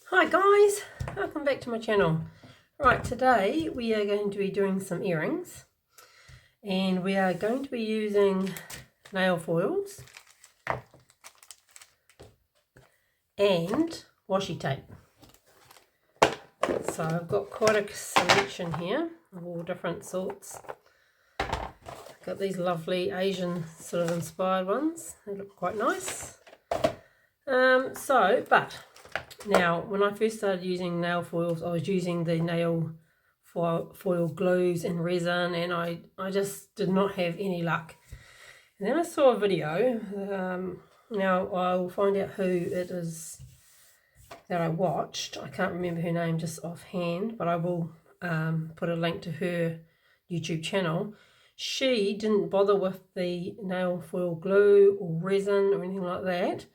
Hi guys, welcome back to my channel. Right, today we are going to be doing some earrings and we are going to be using nail foils and washi tape. So I've got quite a selection here of all different sorts. I've got these lovely Asian sort of inspired ones. They look quite nice. Now, when I first started using nail foils, I was using the nail foil glues and resin, and I just did not have any luck. And then I saw a video. Now I'll find out who it is that I watched. I can't remember her name just offhand, but I will put a link to her YouTube channel. She didn't bother with the nail foil glue or resin or anything like that.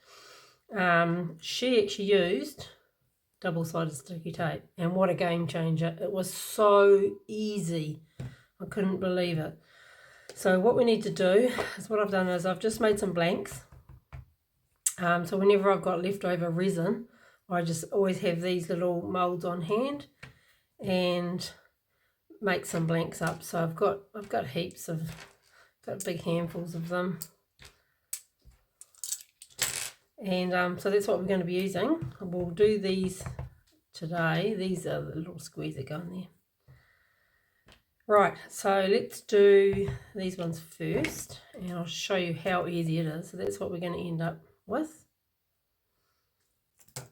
She actually used double-sided sticky tape, and what a game changer. It was so easy. I couldn't believe it. So what we need to do is, what I've done is I've just made some blanks. So whenever I've got leftover resin, I just always have these little molds on hand and make some blanks up. So I've got heaps of, got big handfuls of them. And so that's what we're going to be using. We'll do these today. These are the little squares that go in there. Right, so let's do these ones first, and I'll show you how easy it is. So that's what we're going to end up with.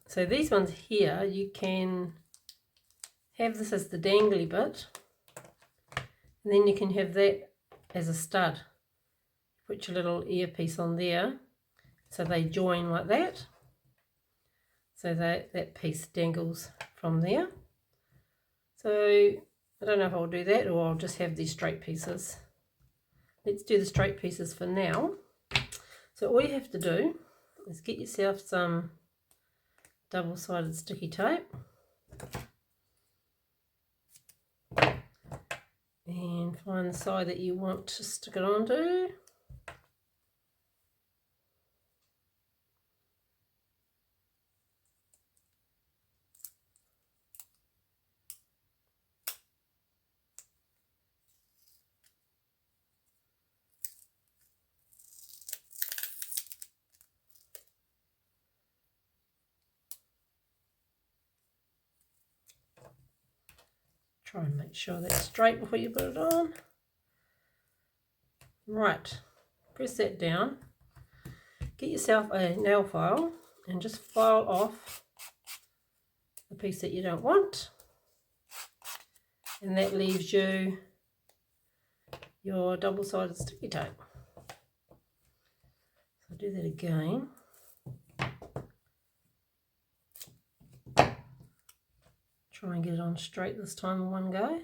So these ones here, you can have this as the dangly bit, and then you can have that as a stud. Put your little earpiece on there, so they join like that. So that piece dangles from there. So I don't know if I'll do that or I'll just have these straight pieces. Let's do the straight pieces for now. So all you have to do is get yourself some double-sided sticky tape and find the side that you want to stick it onto. Try and make sure that's straight before you put it on. Right, press that down. Get yourself a nail file and just file off the piece that you don't want. And that leaves you your double-sided sticky tape. So do that again. Try and get it on straight this time in one go.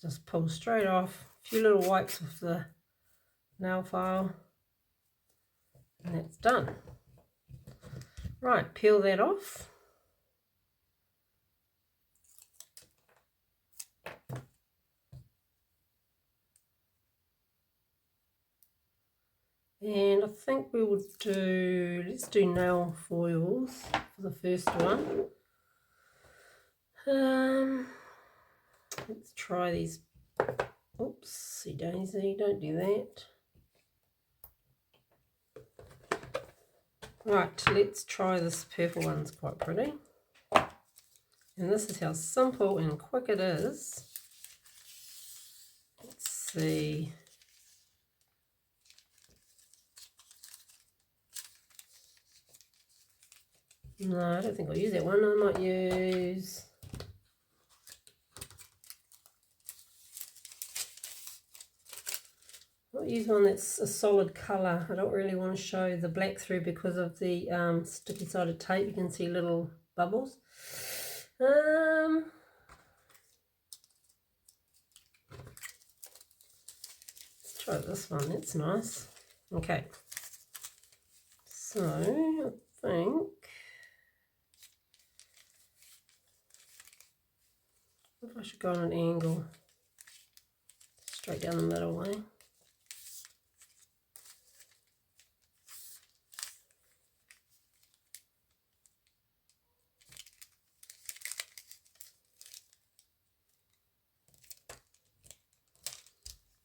Just pull straight off. A few little wipes with the nail file, and that's done. Right, peel that off. And I think we will do, let's do nail foils for the first one. Let's try these. Oopsie daisy, don't do that. Right, let's try this purple one. It's quite pretty. And this is how simple and quick it is. Let's see. No, I don't think I'll use that one. I might use... I'll use one that's a solid colour. I don't really want to show the black through because of the sticky sided tape. You can see little bubbles. try this one, that's nice. Okay, so I think if I should go on an angle, straight down the middle way.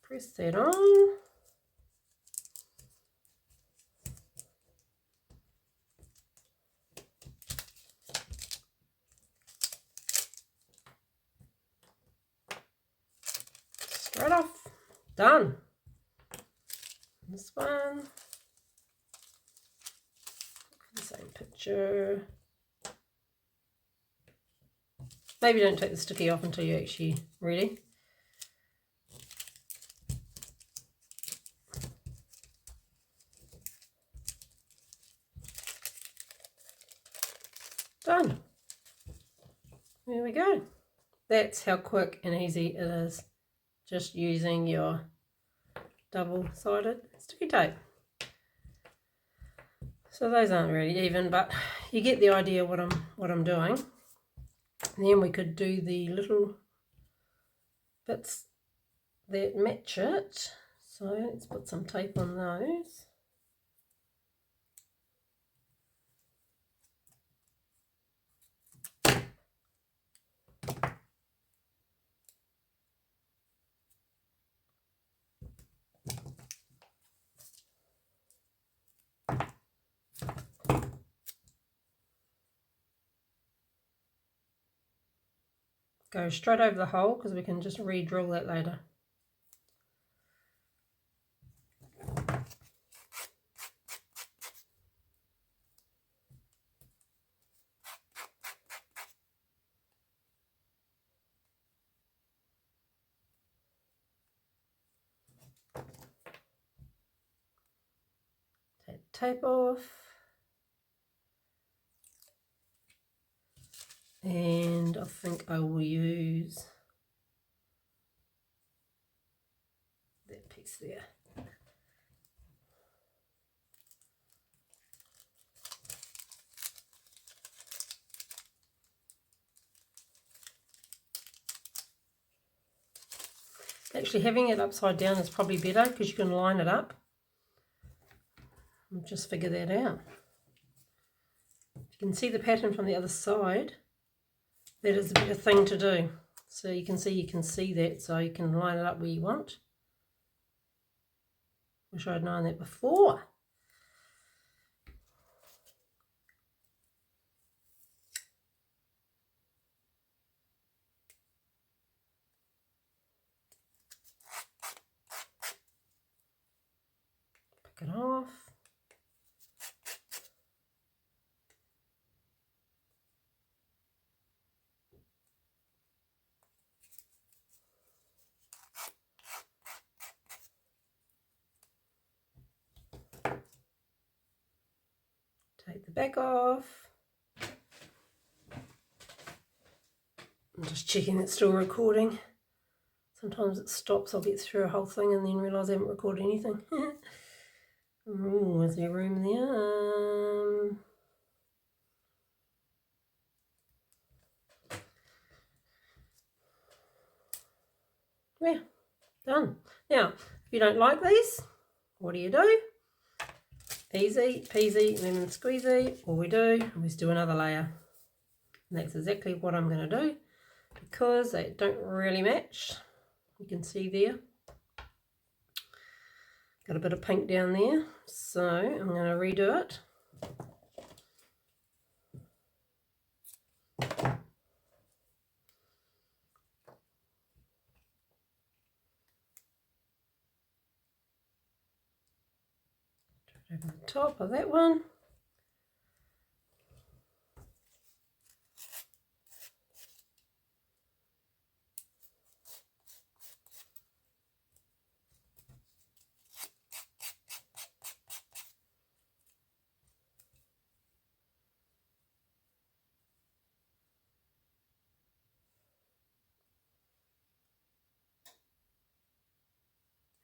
Press that on. Straight off. Done. This one. The same picture. Maybe don't take the sticky off until you're actually ready. Done. There we go. That's how quick and easy it is, just using your double-sided sticky tape. So those aren't really even, but you get the idea what I'm doing. And then we could do the little bits that match it. So let's put some tape on those. Go straight over the hole because we can just re-drill that later. Take the tape off. And I think I will use that piece there. Actually, having it upside down is probably better because you can line it up. I'll just figure that out. If you can see the pattern from the other side, that is a better thing to do. So you can see that, so you can line it up where you want. Wish I'd known that before. Pick it off. Take the back off. I'm just checking it's still recording. Sometimes it stops, I'll get through a whole thing and then realise I haven't recorded anything. Ooh, is there room there? Yeah, done. Now, if you don't like these, what do? Easy peasy lemon squeezy. All we do is do another layer. And that's exactly what I'm going to do because they don't really match. You can see there. Got a bit of pink down there. So I'm going to redo it. Over the top of that one.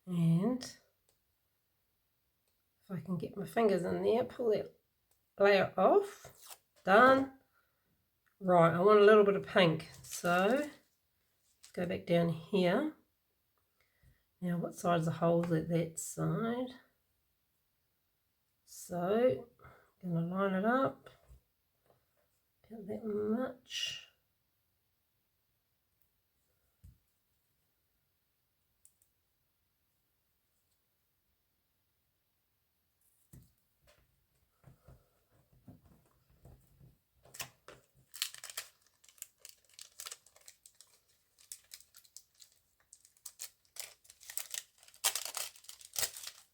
And If I can get my fingers in there, pull that layer off. Done. Right, I want a little bit of pink, so let's go back down here. Now what side's the holes at that side? So I'm going to line it up, about that much.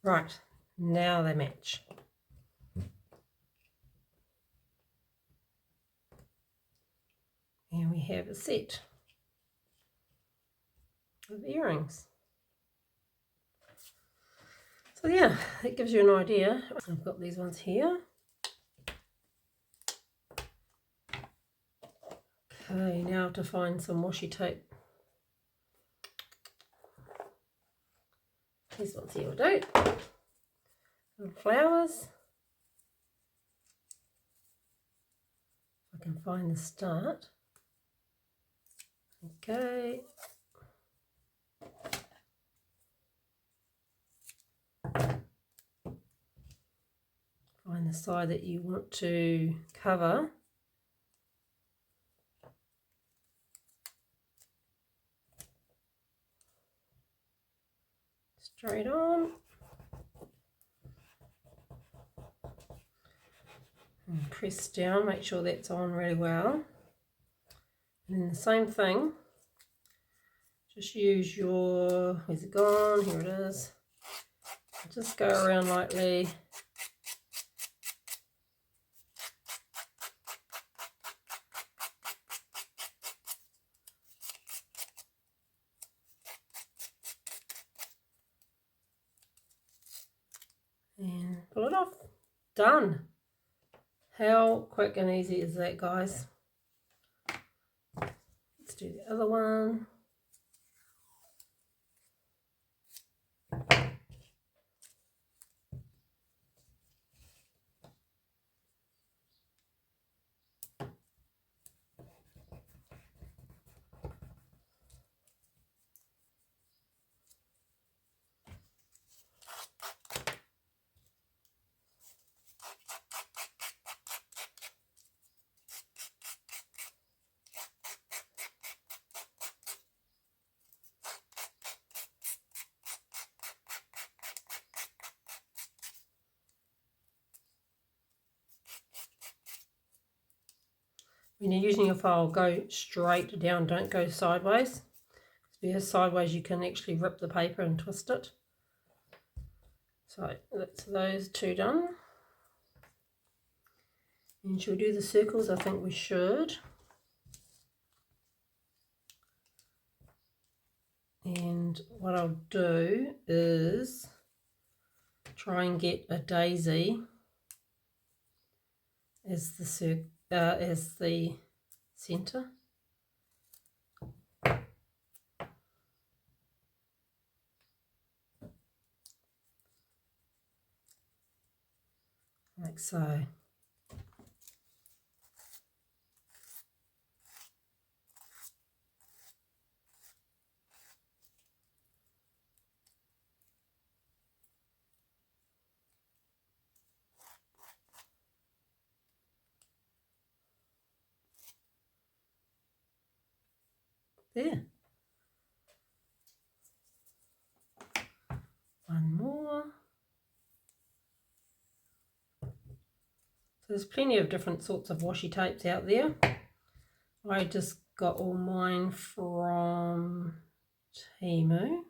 Right, now they match. And we have a set of earrings. So yeah, that gives you an idea. I've got these ones here. Okay, now to find some washi tape. These ones here will do. Little flowers. If I can find the start. Okay. Find the side that you want to cover. Straight on. And press down, make sure that's on really well. And then the same thing, just use your, where's it gone? Here it is. Just go around lightly. And pull it off. Done. How quick and easy is that, guys? Let's do the other one. When you're using your file, go straight down, don't go sideways. Because sideways you can actually rip the paper and twist it. So that's those two done. And should we do the circles? I think we should. And what I'll do is try and get a daisy as the center. Like so. There. One more. So there's plenty of different sorts of washi tapes out there. I just got all mine from Temu.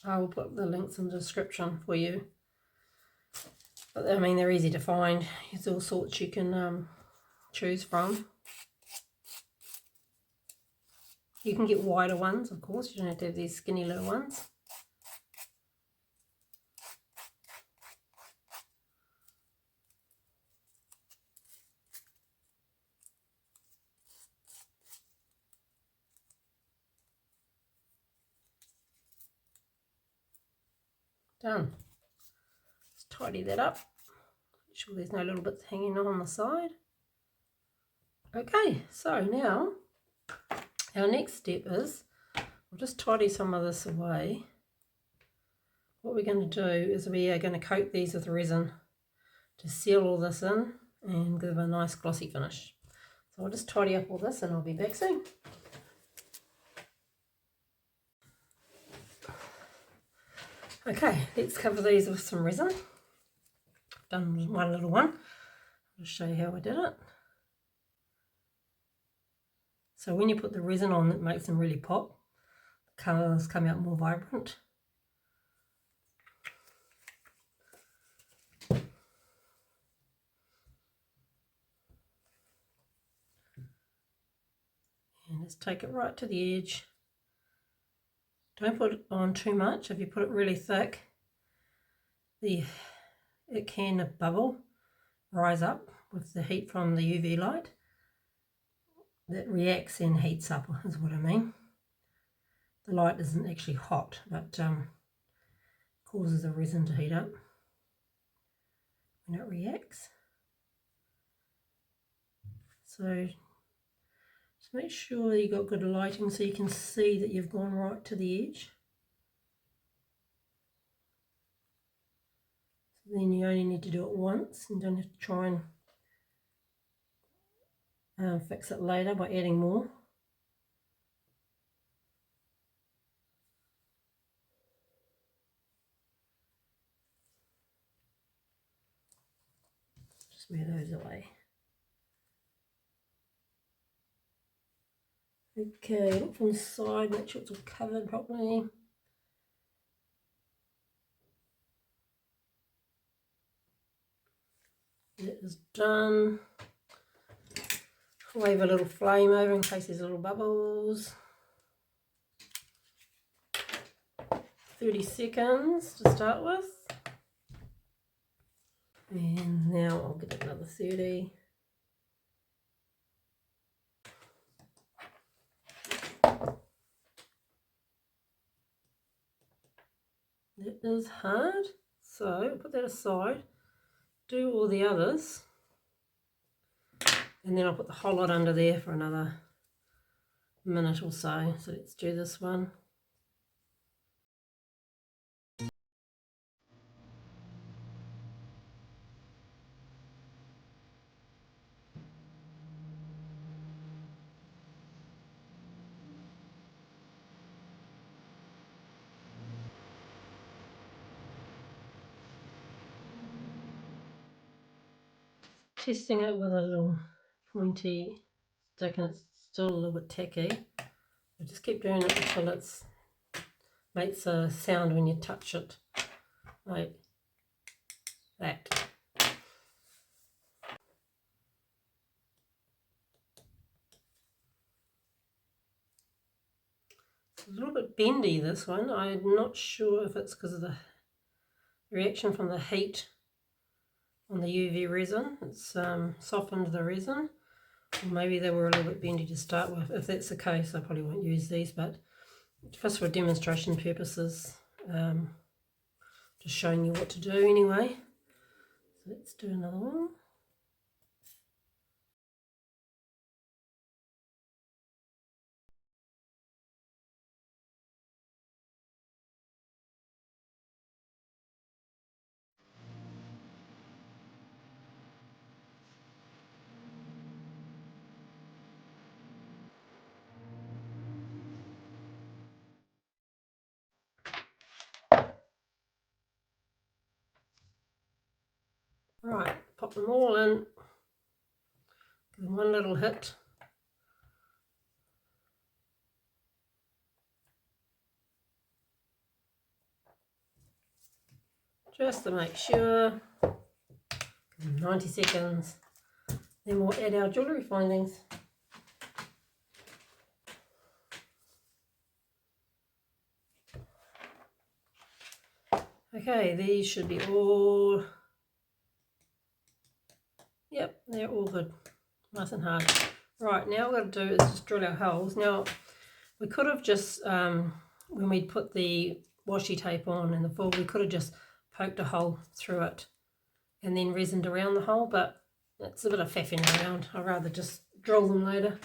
I will put the links in the description for you. But I mean, they're easy to find. There's all sorts you can choose from. You can get wider ones, of course. You don't have to have these skinny little ones. Done. Let's tidy that up. Make sure there's no little bits hanging on the side. Okay, so now our next step is, we'll just tidy some of this away. What we're going to do is we are going to coat these with resin to seal all this in and give a nice glossy finish. So I'll just tidy up all this and I'll be back soon. Okay, let's cover these with some resin. I've done one little one. I'll show you how I did it. So when you put the resin on, it makes them really pop. The colours come out more vibrant. And just take it right to the edge. Don't put it on too much. If you put it really thick, it can bubble, rise up with the heat from the UV light. That reacts and heats up is what I mean. The light isn't actually hot, but causes the resin to heat up when it reacts. So just make sure you've got good lighting so you can see that you've gone right to the edge. So then you only need to do it once and don't have to try and fix it later by adding more. Just move those away. Okay, look from the side, make sure it's all covered properly. That is done. Wave a little flame over in case there's little bubbles. 30 seconds to start with. And now I'll give it another 30. That is hard, so put that aside, do all the others, and then I'll put the whole lot under there for another minute or so. So let's do this one. Testing it with a little pointy stick and it's still a little bit tacky. I just keep doing it until it makes a sound when you touch it, like that. It's a little bit bendy, this one. I'm not sure if it's because of the reaction from the heat on the UV resin. It's softened the resin, or maybe they were a little bit bendy to start with. If that's the case, I probably won't use these, but just for demonstration purposes, just showing you what to do anyway. So let's do another one. Right, pop them all in, give them one little hit. Just to make sure. Give them 90 seconds. Then we'll add our jewellery findings. Okay, these should be all, yep, they're all good, nice and hard. Right, now what we've got to do is just drill our holes. Now, we could have just, when we put the washi tape on and the foil, we could have just poked a hole through it and then resined around the hole, but it's a bit of faffing around. I'd rather just drill them later.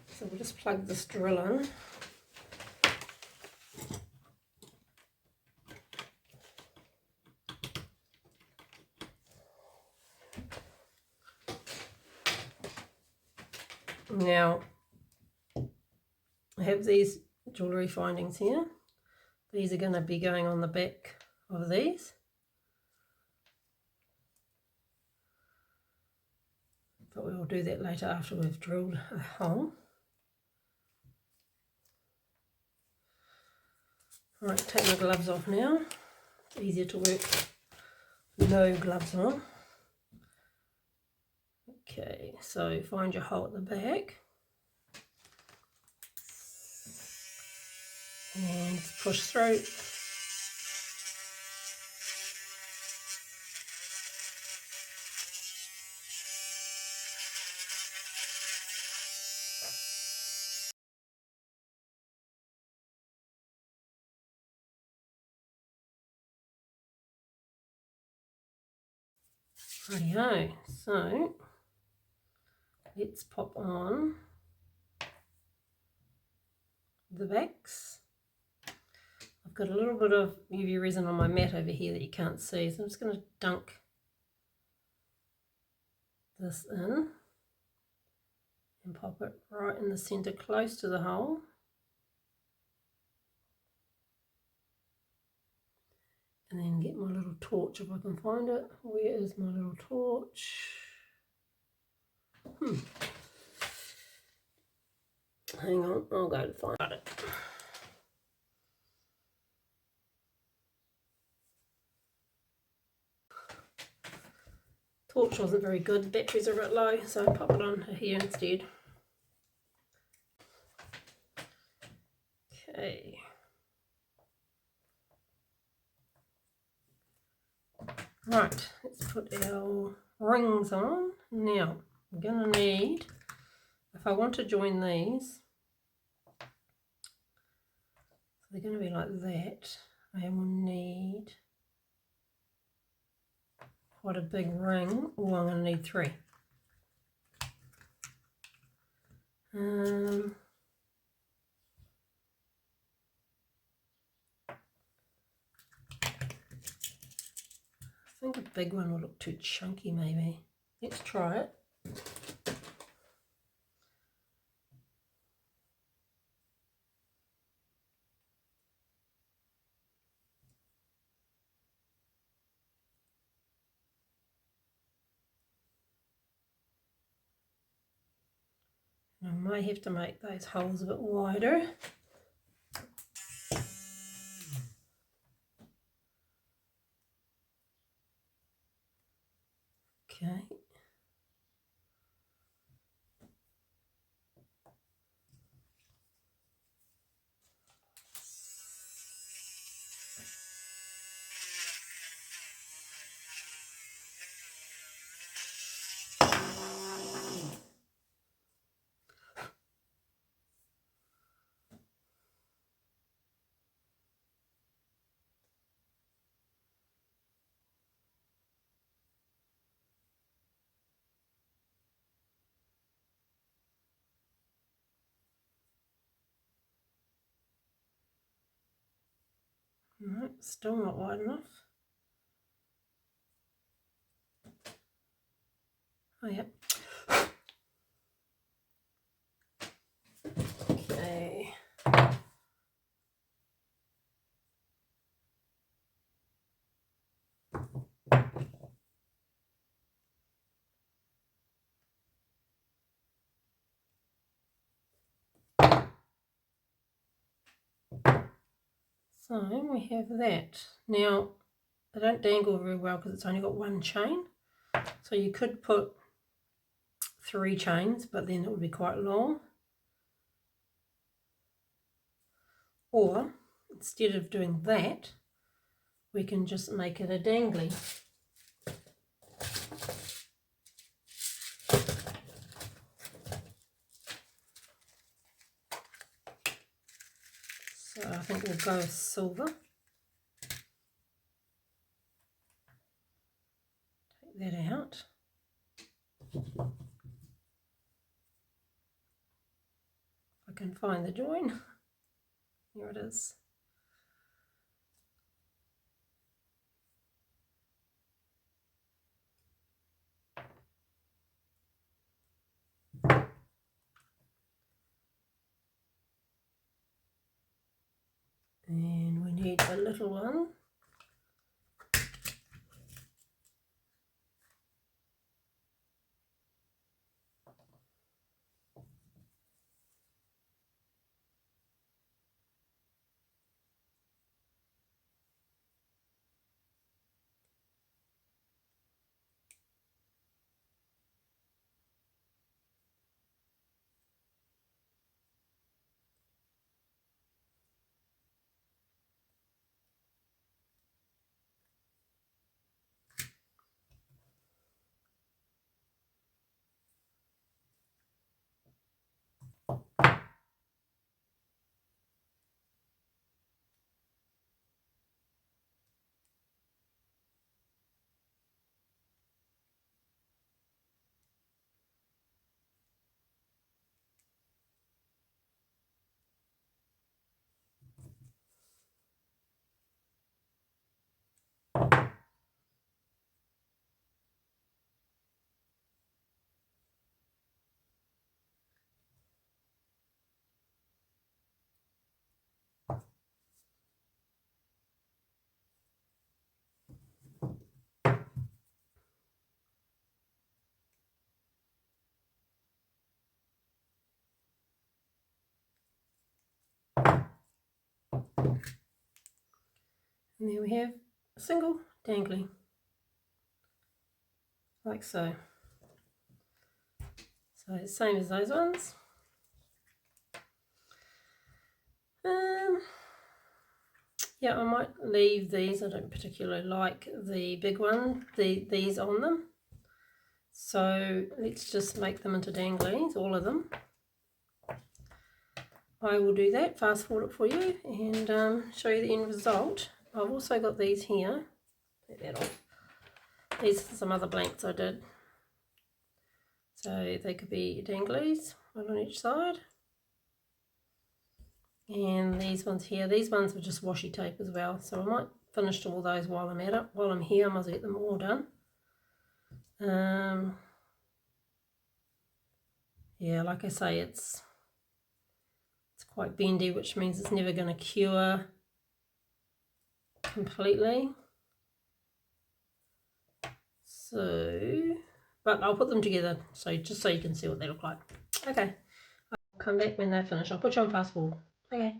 So we'll just plug this drill in. Now, I have these jewellery findings here. These are going to be going on the back of these. But we will do that later after we've drilled a hole. Right, take my gloves off now. It's easier to work with no gloves on. Okay, so find your hole at the back. And push through. Rightio, so let's pop on the backs. I've got a little bit of UV resin on my mat over here that you can't see, so I'm just going to dunk this in and pop it right in the centre close to the hole. And then get my little torch if I can find it. Where is my little torch? Hang on, I'll go to find it. Torch wasn't very good, batteries are a bit low, so I pop it on here instead. Okay. Right, let's put our rings on. Now, I'm going to need, if I want to join these, so they're going to be like that, I will need quite a big ring. Oh, I'm going to need 3. I think a big one will look too chunky maybe. Let's try it. I might have to make those holes a bit wider. Okay. No, still not wide enough. Oh, yeah. Okay. So we have that. Now, they don't dangle very well because it's only got 1 chain. So you could put 3 chains, but then it would be quite long. Or, instead of doing that, we can just make it a dangly. So So I think we'll go with silver. Take that out. I can find the join. Here it is. And we need a little one. And there we have a single dangly, like so. So same as those ones. Yeah, I might leave these. I don't particularly like the big one, these on them. So let's just make them into danglies, all of them. I will do that, fast forward it for you, and show you the end result. I've also got these here. Take that off. These are some other blanks I did. So they could be danglies, one on each side. And these ones here, these ones were just washi tape as well. So I might finish all those while I'm at it. While I'm here, I must get them all done. Yeah, like I say, it's quite bendy, which means it's never going to cure completely. So, but I'll put them together so just so you can see what they look like. Okay, I'll come back when they're finished. I'll put you on fast forward. Okay.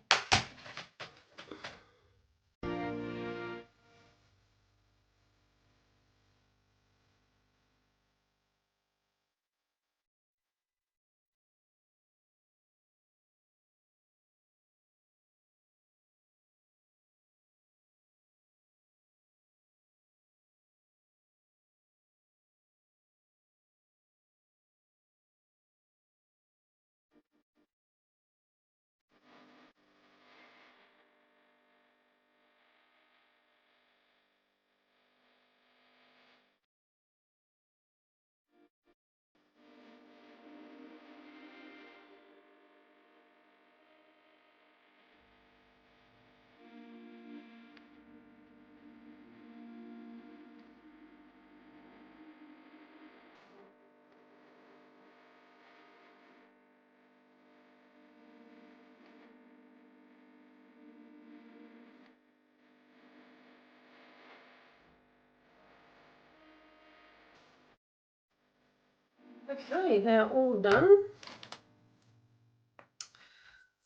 Okay, they're all done.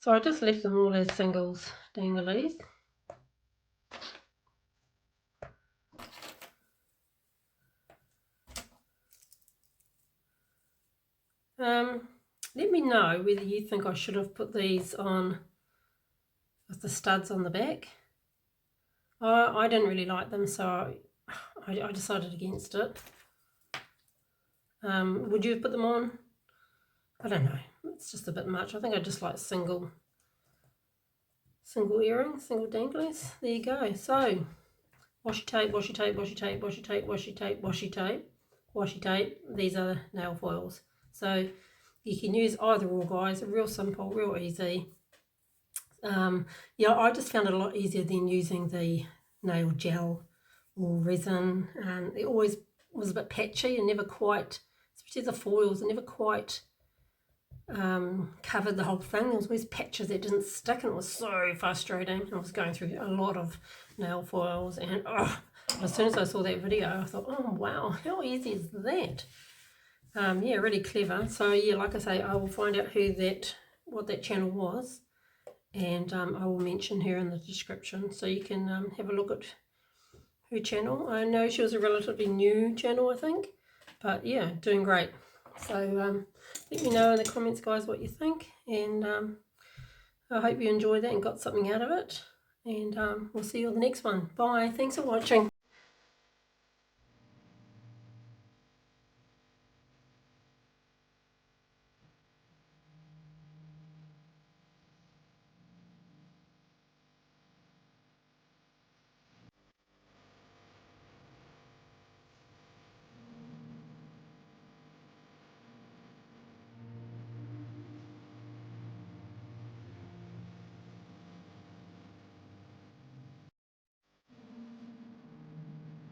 So I just left them all as singles danglies. Let me know whether you think I should have put these on with the studs on the back. I didn't really like them, so I decided against it. Would you have put them on? I don't know. It's just a bit much. I think I just like single single earrings, single danglies. There you go. So washi tape, washi tape, washi tape, washi tape, washi tape, washi tape, washi tape. These are nail foils. So you can use either or, guys. Real simple, real easy. Yeah, I just found it a lot easier than using the nail gel or resin. It always was a bit patchy and never quite, especially the foils, never quite covered the whole thing. There was always patches that didn't stick, and it was so frustrating. I was going through a lot of nail foils, and as soon as I saw that video, I thought, oh wow, how easy is that? Yeah, really clever. So yeah, like I say, I will find out what that channel was, and I will mention her in the description, so you can have a look at her channel. I know she was a relatively new channel, I think, but yeah, doing great. So let me know in the comments, guys, what you think, and I hope you enjoyed that and got something out of it, and we'll see you on the next one. Bye. Thanks for watching.